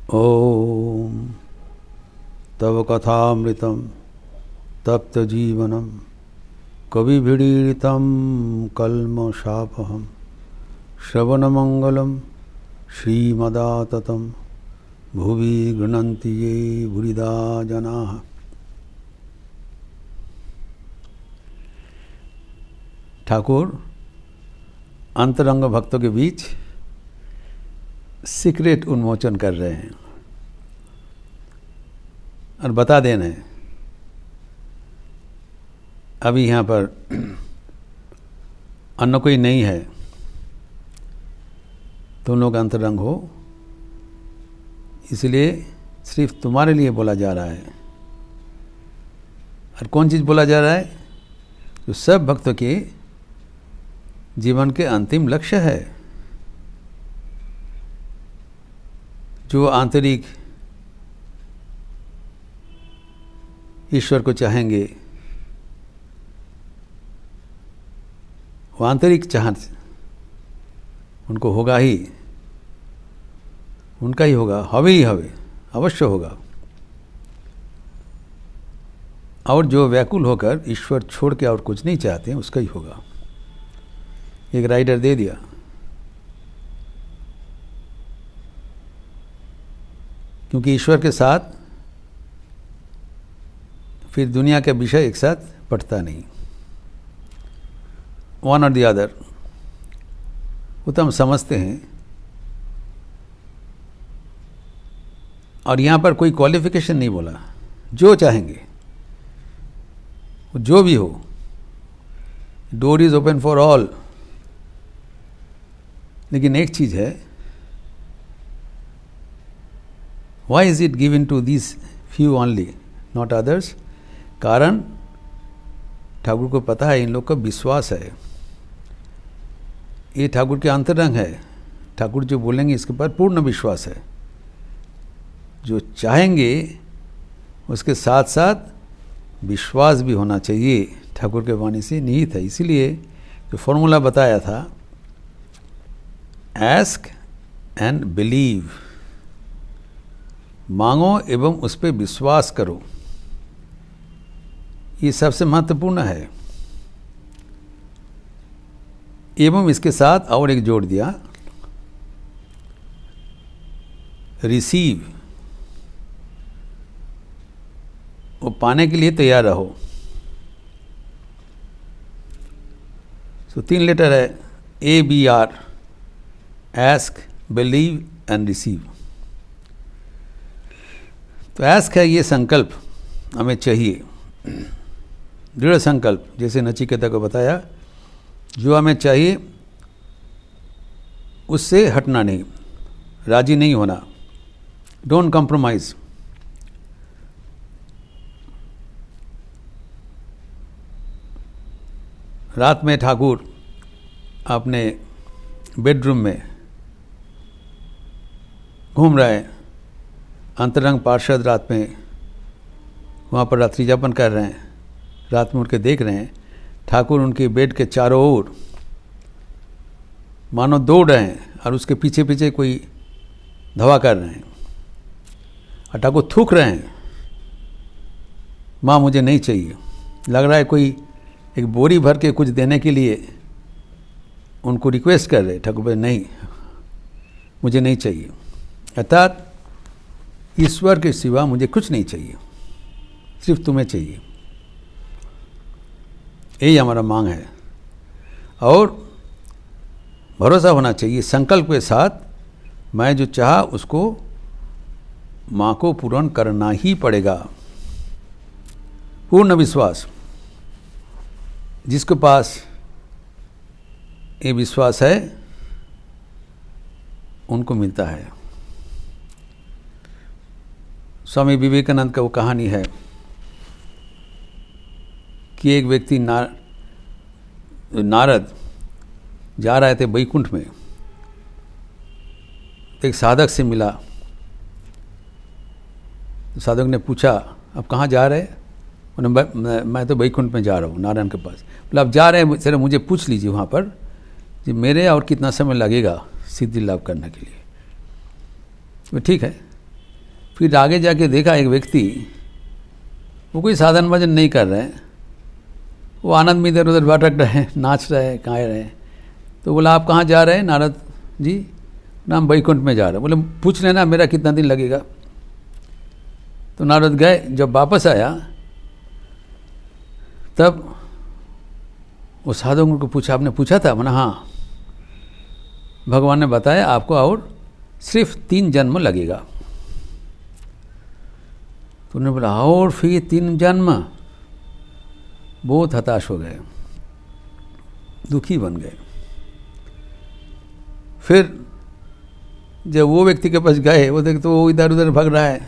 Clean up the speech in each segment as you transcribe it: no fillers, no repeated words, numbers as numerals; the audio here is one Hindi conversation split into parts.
ओम तव कथामृतं तप्तजीवनं कविभिरीडितं कल्मषापहं श्रवणमंगलं श्रीमदाततं भुवि गृह्णन्ति ये बुरिदा जनाः। ठाकुर अंतरंग भक्तों के बीच सीक्रेट उन्मोचन कर रहे हैं और बता दे रहे हैं अभी यहाँ पर अन्य कोई नहीं है, तुम लोग अंतरंग हो, इसलिए सिर्फ तुम्हारे लिए बोला जा रहा है। और कौन चीज़ बोला जा रहा है? जो सब भक्तों के जीवन के अंतिम लक्ष्य है, जो आंतरिक ईश्वर को चाहेंगे, वो आंतरिक चाहत उनको होगा ही, उनका ही होगा, हवे ही हवे, अवश्य होगा। और जो व्याकुल होकर ईश्वर छोड़ के और कुछ नहीं चाहते हैं, उसका ही होगा। एक राइडर दे दिया, क्योंकि ईश्वर के साथ फिर दुनिया का विषय एक साथ पटता नहीं, वन और द अदर। वो तो हम समझते हैं। और यहाँ पर कोई क्वालिफिकेशन नहीं बोला, जो चाहेंगे जो भी हो, door is open for all. लेकिन एक चीज़ है, why is it given to this few only, not others? कारण ठाकुर को पता है, इन लोग का विश्वास है, ये ठाकुर के अंतरंग है। ठाकुर जो बोलेंगे इसके ऊपर पूर्ण विश्वास है। जो चाहेंगे उसके साथ साथ विश्वास भी होना चाहिए, ठाकुर के वाणी से निहित है। इसीलिए जो फॉर्मूला बताया था, एस्क एंड बिलीव, मांगो एवं उस पर विश्वास करो, ये सबसे महत्वपूर्ण है। एवं इसके साथ और एक जोड़ दिया, रिसीव, वो पाने के लिए तैयार रहो। तो 3 लेटर है, ABR, ask, believe and receive. तो एस्क है ये संकल्प हमें चाहिए, दृढ़ संकल्प, जैसे नचिकेता को बताया, जो हमें चाहिए उससे हटना नहीं, राजी नहीं होना, डोंट कॉम्प्रोमाइज। रात में ठाकुर अपने बेडरूम में घूम रहे हैं, अंतरंग पार्षद रात में वहाँ पर रात्रि जापन कर रहे हैं। रात में उठ के देख रहे हैं, ठाकुर उनके बेड के चारों ओर मानो दौड़ रहे हैं और उसके पीछे पीछे कोई धवा कर रहे हैं। और ठाकुर थूक रहे हैं, माँ मुझे नहीं चाहिए। लग रहा है कोई एक बोरी भर के कुछ देने के लिए उनको रिक्वेस्ट कर रहे। ठाकुर भाई नहीं, मुझे नहीं चाहिए। अर्थात ईश्वर के सिवा मुझे कुछ नहीं चाहिए, सिर्फ तुम्हें चाहिए, यही हमारा मांग है। और भरोसा होना चाहिए संकल्प के साथ, मैं जो चाहा उसको माँ को पूर्ण करना ही पड़ेगा। पूर्ण विश्वास, जिसके पास ये विश्वास है उनको मिलता है। स्वामी विवेकानंद का वो कहानी है कि एक व्यक्ति नारद जा रहे थे वैकुंठ में, तो एक साधक से मिला। तो साधक ने पूछा, अब कहाँ जा रहे? उन्होंने, मैं तो वैकुंठ में जा रहा हूँ, नारायण के पास। बोला, अब जा रहे हैं, सर मुझे पूछ लीजिए वहाँ पर कि मेरे और कितना समय लगेगा सिद्धि लाभ करने के लिए। तो ठीक है, फिर आगे जाके देखा एक व्यक्ति, वो कोई साधन भजन नहीं कर रहे हैं, वो आनंद में इधर उधर भटक रहे हैं, नाच रहे हैं, कहाँ रहे हैं। तो बोला आप कहाँ जा रहे हैं नारद जी? नाम वैकुंठ में जा रहे हैं। बोले पूछ लेना मेरा कितना दिन लगेगा। तो नारद गए, जब वापस आया तब वो साधु को पूछा, आपने पूछा था? मैंने हाँ। भगवान ने बताया आपको और सिर्फ 3 जन्म लगेगा। तो उन्होंने बोला और फिर 3 जन्म? बहुत हताश हो गए, दुखी बन गए। फिर जब वो व्यक्ति के पास गए, वो देख तो वो इधर उधर भाग रहा है।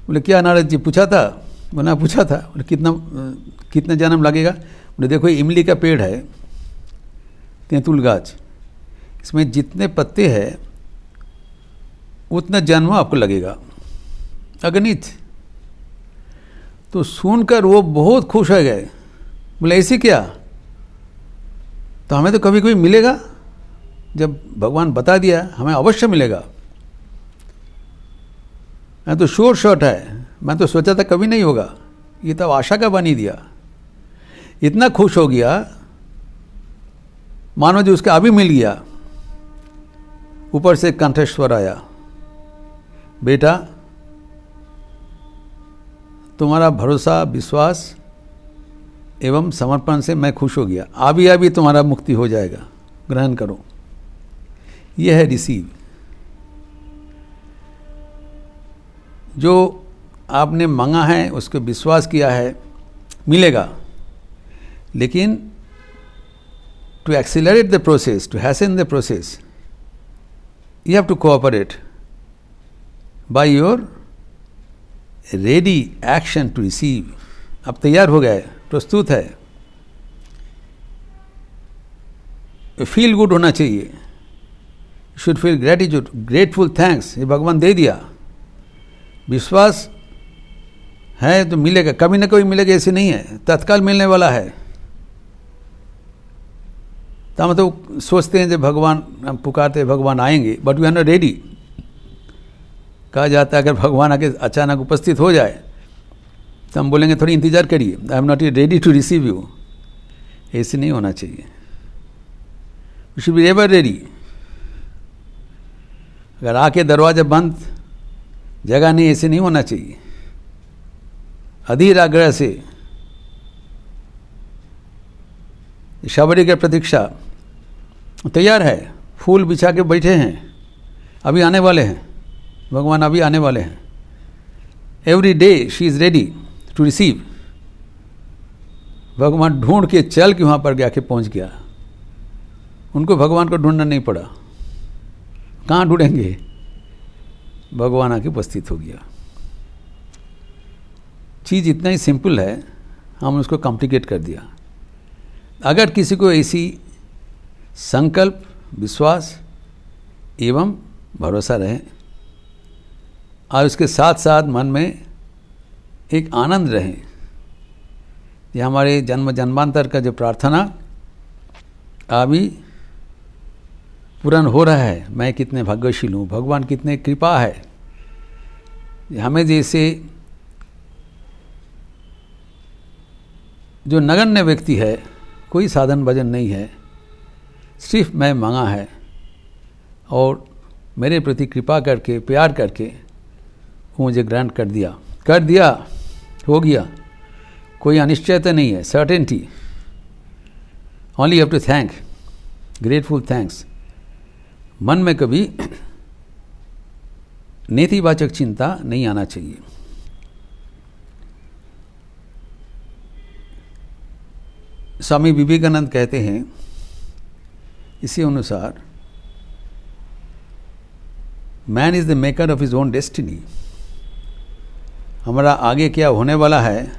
बोले क्या नारद जी पूछा था? बोला पूछा था। बोले कितना जन्म लगेगा? बोले देखो इमली का पेड़ है, तेंतुल गाछ, इसमें जितने पत्ते हैं उतना जन्म आपको लगेगा, अगणित। तो सुनकर वो बहुत खुश हो गए। बोले ऐसे क्या? तो हमें तो कभी कभी मिलेगा? जब भगवान बता दिया हमें अवश्य मिलेगा। मैं तो श्योर शॉट है, मैं तो सोचा था कभी नहीं होगा, ये तो आशा का बनी दिया। इतना खुश हो गया मानो जी उसका अभी मिल गया। ऊपर से कंठस्वर आया, बेटा तुम्हारा भरोसा, विश्वास एवं समर्पण से मैं खुश हो गया, अभी तुम्हारा मुक्ति हो जाएगा, ग्रहण करो। यह है रिसीव। जो आपने मांगा है, उसको विश्वास किया है, मिलेगा। लेकिन to accelerate the process, to hasten the process, you have to cooperate by your ready action to receive. अब तैयार हो गए, प्रस्तुत है। फील गुड होना चाहिए, should feel gratitude, grateful, thanks, ये भगवान दे दिया। विश्वास है तो मिलेगा, कभी ना कभी मिलेगा, ऐसे नहीं है तत्काल मिलने वाला है। तो हम तो सोचते हैं जब भगवान, हम पुकारते हैं भगवान आएंगे, but we are not ready. कहा जाता है अगर भगवान आके अचानक उपस्थित हो जाए तो हम बोलेंगे थोड़ी इंतजार करिए, I am not ready to receive you. ऐसे नहीं होना चाहिए, we should be ever ready. अगर आके दरवाजा बंद, जगह नहीं, ऐसे नहीं होना चाहिए। अधीर आग्रह से शबरी की प्रतीक्षा, तैयार है, फूल बिछा के बैठे हैं, अभी आने वाले हैं भगवान, अभी आने वाले हैं। Every day she is ready to receive. भगवान ढूंढ के चल के वहाँ पर जाके पहुँच गया, उनको भगवान को ढूंढना नहीं पड़ा। कहाँ ढूंढेंगे? भगवान आके उपस्थित हो गया। चीज़ इतना ही सिंपल है, हम उसको कॉम्प्लिकेट कर दिया। अगर किसी को ऐसी संकल्प, विश्वास एवं भरोसा रहे और उसके साथ साथ मन में एक आनंद रहे, ये हमारे जन्म जन्मांतर का जो प्रार्थना अभी पूर्ण हो रहा है, मैं कितने भाग्यशील हूँ, भगवान कितने कृपा है। हमें जैसे जो नगण्य व्यक्ति है, कोई साधन भजन नहीं है, सिर्फ मैं मांगा है और मेरे प्रति कृपा करके, प्यार करके वो मुझे ग्रांट कर दिया, हो गया। कोई अनिश्चयता नहीं है, certainty. Only have to thank, grateful thanks. मन में कभी नेतिवाचक चिंता नहीं आना चाहिए। स्वामी विवेकानंद कहते हैं इसी अनुसार, man is the maker of his own destiny. हमारा आगे क्या होने वाला है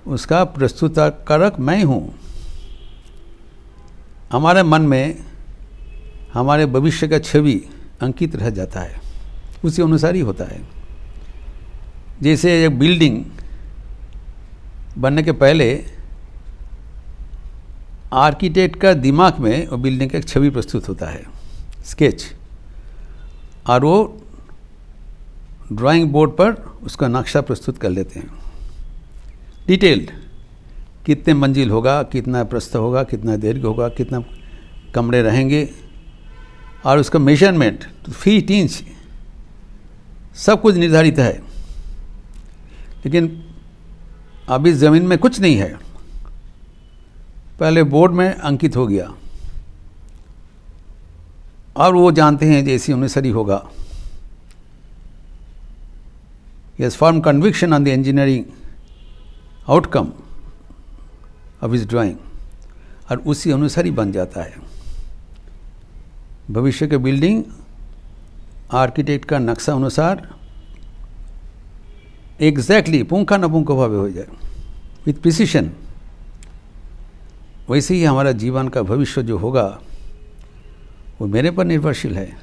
उसका प्रस्तुतकारक मैं हूँ। हमारे मन में हमारे भविष्य का छवि अंकित रह जाता है, उसी अनुसार ही होता है। जैसे एक बिल्डिंग बनने के पहले आर्किटेक्ट का दिमाग में वो बिल्डिंग का एक छवि प्रस्तुत होता है, स्केच, और वो ड्राइंग बोर्ड पर उसका नक्शा प्रस्तुत कर लेते हैं, डिटेल्ड, कितने मंजिल होगा, कितना प्रस्थ होगा, कितना दीर्घ होगा, कितना कमरे रहेंगे, और उसका मेजरमेंट फीट, इंच, सब कुछ निर्धारित है। लेकिन अभी ज़मीन में कुछ नहीं है, पहले बोर्ड में अंकित हो गया, और वो जानते हैं जैसी अनुसरी होगा। He has firm conviction on the engineering outcome of his drawing, और उसी अनुसार ही बन जाता है। भविष्य के बिल्डिंग आर्किटेक्ट का नक्शा अनुसार एग्जैक्टली पुंखानुपुंखभावे हो जाए, विथ प्रिसिशन। वैसे ही हमारा जीवन का भविष्य जो होगा वो मेरे पर निर्भरशील है,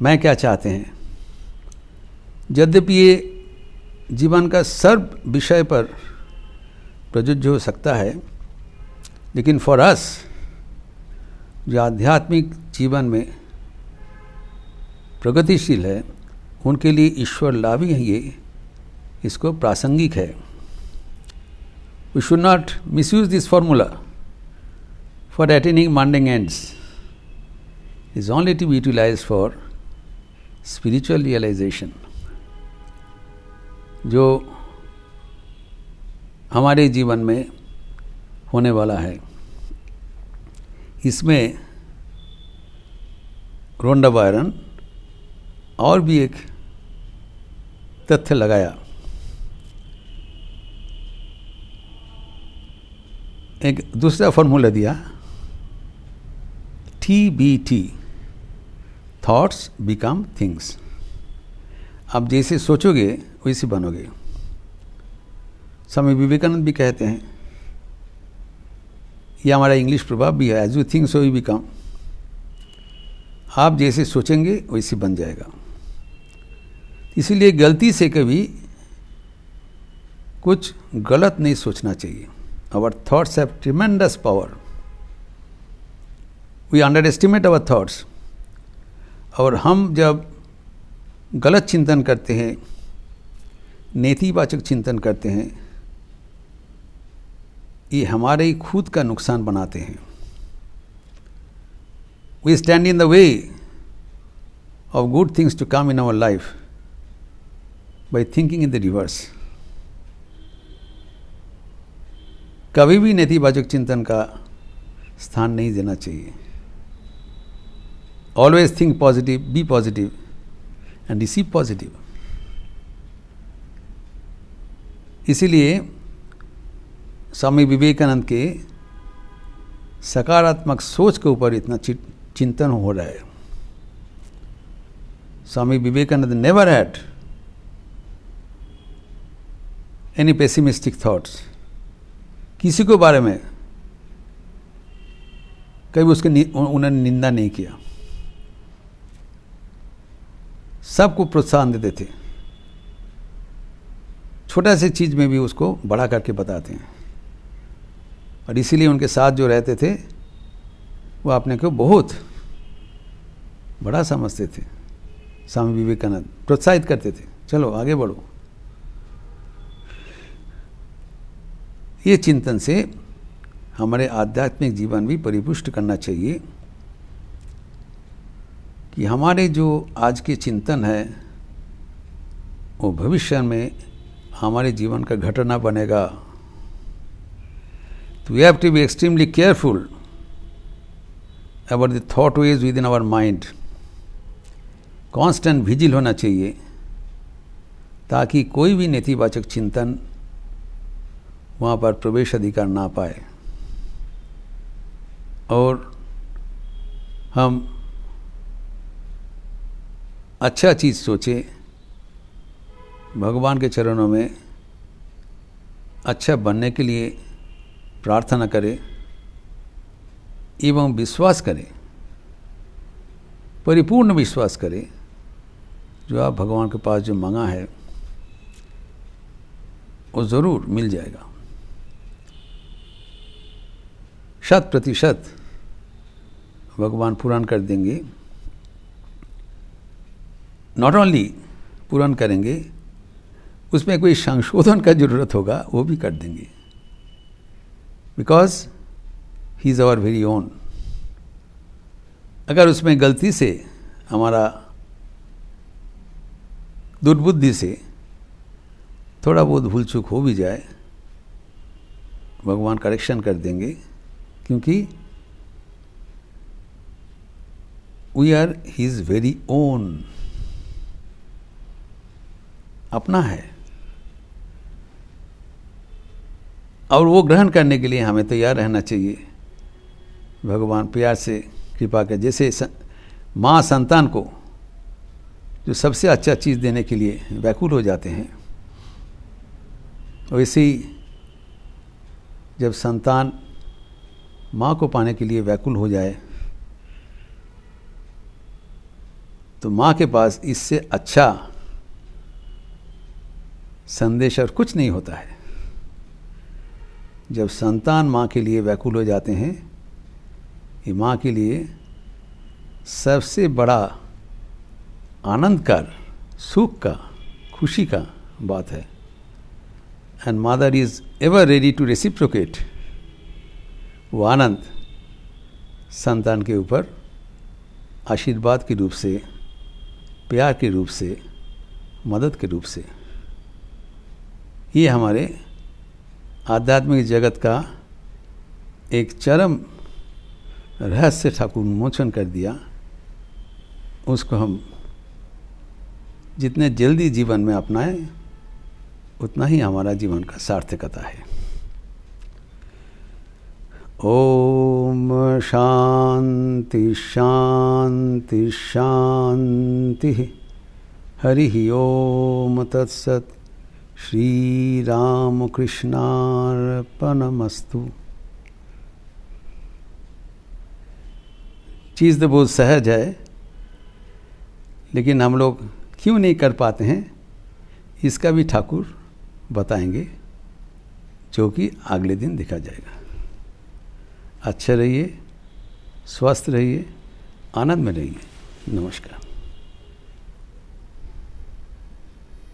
मैं क्या चाहते हैं। यद्यपि ये जीवन का सर्व विषय पर प्रযোज्य हो सकता है, लेकिन फॉर अस जो आध्यात्मिक जीवन में प्रगतिशील है, उनके लिए ईश्वर लाभ ही है ये, इसको प्रासंगिक है। We should not misuse this formula for attaining mundane ends, is only to be utilise for spiritual realisation. जो हमारे जीवन में होने वाला है, इसमें रोंडा बायरन और भी एक तथ्य लगाया। एक दूसरा फॉर्मूला दिया, TBT, थॉट्स बिकम थिंग्स। आप जैसे सोचोगे वैसे बनोगे। स्वामी विवेकानंद भी कहते हैं, यह हमारा इंग्लिश प्रभाव भी है, as you think so you become. आप जैसे सोचेंगे वैसे बन जाएगा। इसीलिए गलती से कभी कुछ गलत नहीं सोचना चाहिए। Our thoughts have tremendous power, we underestimate our thoughts. और हम जब गलत चिंतन करते हैं, नेतिवाचक चिंतन करते हैं, ये हमारे ही खुद का नुकसान बनाते हैं। We stand in the way of good things to come in our life by thinking in the reverse. कभी भी नेतिवाचक चिंतन का स्थान नहीं देना चाहिए। Always think positive, be positive and receive positive. इसीलिए स्वामी विवेकानंद के सकारात्मक सोच के ऊपर इतना चिंतन हो रहा है। Swami Vivekananda never had any pessimistic thoughts. किसी के बारे में कभी उसके उन्होंने निंदा नहीं किया, सबको प्रोत्साहन देते थे। छोटा सी चीज़ में भी उसको बड़ा करके बताते हैं, और इसीलिए उनके साथ जो रहते थे वो अपने को बहुत बड़ा समझते थे। स्वामी विवेकानंद प्रोत्साहित करते थे, चलो आगे बढ़ो। ये चिंतन से हमारे आध्यात्मिक जीवन भी परिपुष्ट करना चाहिए कि हमारे जो आज के चिंतन है वो भविष्य में हमारे जीवन का घटना बनेगा। तो we have to be extremely careful about the thought waves within our mind. Constant vigil होना चाहिए ताकि कोई भी नेतिवाचक चिंतन वहाँ पर प्रवेश अधिकार ना पाए, और हम अच्छा चीज़ सोचें, भगवान के चरणों में अच्छा बनने के लिए प्रार्थना करें एवं विश्वास करें, परिपूर्ण विश्वास करें जो आप भगवान के पास जो मांगा है वो ज़रूर मिल जाएगा। 100% भगवान पूर्ण कर देंगे। नॉट ओनली पूर्ण करेंगे, उसमें कोई संशोधन का ज़रूरत होगा वो भी कर देंगे, because he is our very own. अगर उसमें गलती से हमारा दुर्बुद्धि से थोड़ा बहुत भूल चूक हो भी जाए, भगवान करेक्शन कर देंगे, क्योंकि we are his very own, अपना है, और वो ग्रहण करने के लिए हमें तैयार रहना चाहिए। भगवान प्यार से कृपा कर, जैसे माँ संतान को जो सबसे अच्छा चीज़ देने के लिए व्याकुल हो जाते हैं, वैसे ही जब संतान माँ को पाने के लिए व्याकुल हो जाए तो माँ के पास इससे अच्छा संदेश और कुछ नहीं होता है। जब संतान माँ के लिए व्याकुल हो जाते हैं, ये माँ के लिए सबसे बड़ा आनंद का, सुख का, खुशी का बात है। And mother is ever ready to reciprocate वो आनंद संतान के ऊपर आशीर्वाद के रूप से, प्यार के रूप से, मदद के रूप से। ये हमारे आध्यात्मिक जगत का एक चरम रहस्य ठाकुर उन्मोचन कर दिया। उसको हम जितने जल्दी जीवन में अपनाएं, उतना ही हमारा जीवन का सार्थकता है। ओम शांति शांति शांति। हरि ओम तत्सत। श्री राम कृष्णार्पणमस्तु। चीज़ तो बहुत सहज है, लेकिन हम लोग क्यों नहीं कर पाते हैं, इसका भी ठाकुर बताएंगे, जो कि अगले दिन देखा जाएगा। अच्छे रहिए, स्वस्थ रहिए, आनंद में रहिए। नमस्कार।